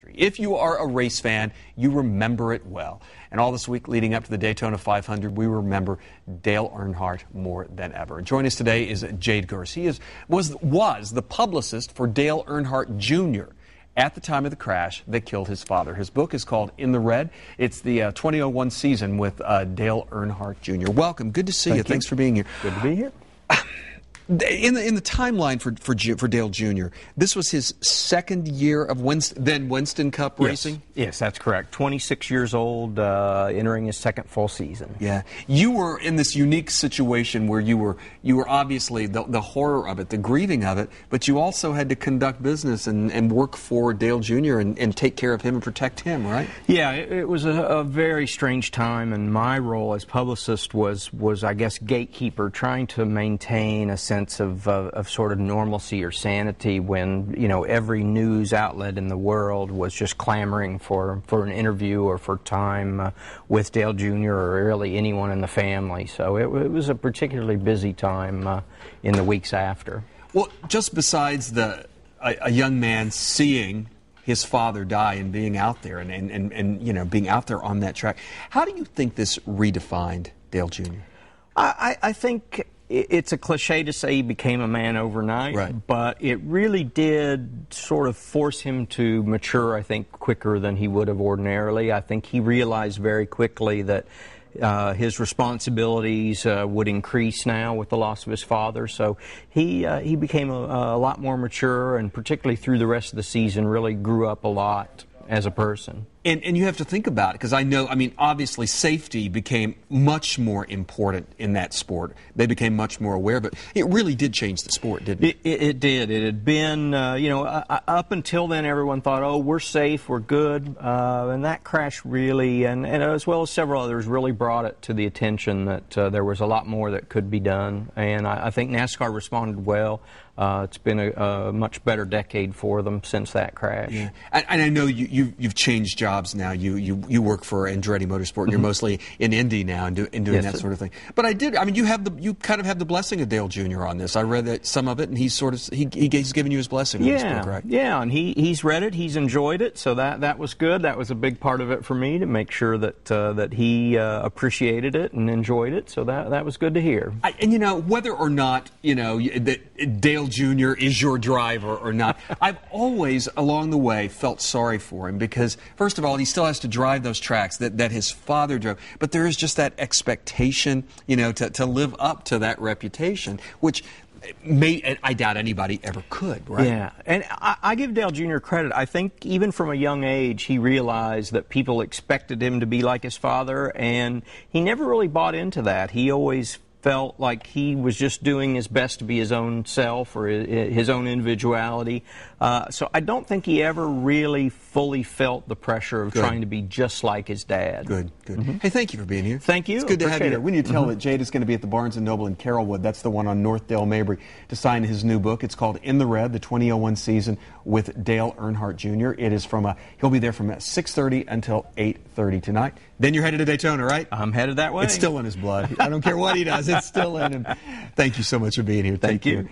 history. If you are a race fan, you remember it well. And all this week leading up to the Daytona 500, we remember Dale Earnhardt more than ever. And joining us today is Jade Gurse. He was the publicist for Dale Earnhardt Jr. at the time of the crash that killed his father. His book is called In the Red. It's the 2001 season with Dale Earnhardt Jr. Welcome. Good to see you. Thanks for being here. Good to be here. In the timeline for Dale Jr., this was his second year of Winston Cup racing? Yes, that's correct. 26 years old, entering his second full season. Yeah. You were in this unique situation where you were obviously the horror of it, the grieving of it, but you also had to conduct business and work for Dale Jr. and take care of him and protect him, right? Yeah, it was a very strange time, and my role as publicist was I guess, gatekeeper, trying to maintain a sense of sort of normalcy or sanity when, you know, every news outlet in the world was just clamoring for an interview or for time with Dale Jr. or really anyone in the family. So it was a particularly busy time in the weeks after. Well, just besides a young man seeing his father die and being out there and you know, being out there on that track, how do you think this redefined Dale Jr.? I think it's a cliche to say he became a man overnight, right, but it really did sort of force him to mature, I think, quicker than he would have ordinarily. I think he realized very quickly that his responsibilities would increase now with the loss of his father, so he became a lot more mature, and particularly through the rest of the season really grew up a lot as a person. And you have to think about it, because I mean, obviously safety became much more important in that sport. They became much more aware, but it really did change the sport, didn't it? It did. It had been, you know, up until then everyone thought, oh, we're safe, we're good, and that crash really, and as well as several others, really brought it to the attention that there was a lot more that could be done, and I think NASCAR responded well. It's been a much better decade for them since that crash. Yeah. And I know you've changed jobs now. You work for Andretti Motorsport, and you're mostly in Indy now and doing that sort of thing. But I mean, you kind of have the blessing of Dale Jr. on this. I read that some of it, and he's given you his blessing on this book, right? Yeah, and he's read it, he's enjoyed it, so that was good. That was a big part of it for me, to make sure that he appreciated it and enjoyed it. So that was good to hear. And you know, whether or not that Dale Jr. is your driver or not, I've always along the way felt sorry for him, because first of all, he still has to drive those tracks that his father drove, but there is just that expectation, you know, to live up to that reputation, which I doubt anybody ever could, right? Yeah, and I give Dale Jr. credit. I think even from a young age, he realized that people expected him to be like his father, and he never really bought into that. He always felt like he was just doing his best to be his own self or his own individuality. So I don't think he ever really fully felt the pressure of trying to be just like his dad. Good. Hey, thank you for being here. Thank you. It's good to have you here. We need to tell that Jade is going to be at the Barnes & Noble in Carrollwood. That's the one on North Dale Mabry, to sign his new book. It's called In the Red, the 2001 season with Dale Earnhardt Jr. It is he'll be there from 6:30 until 8:30 tonight. Then you're headed to Daytona, right? I'm headed that way. It's still in his blood. I don't care what he does. It's still in him. Thank you so much for being here. Thank you.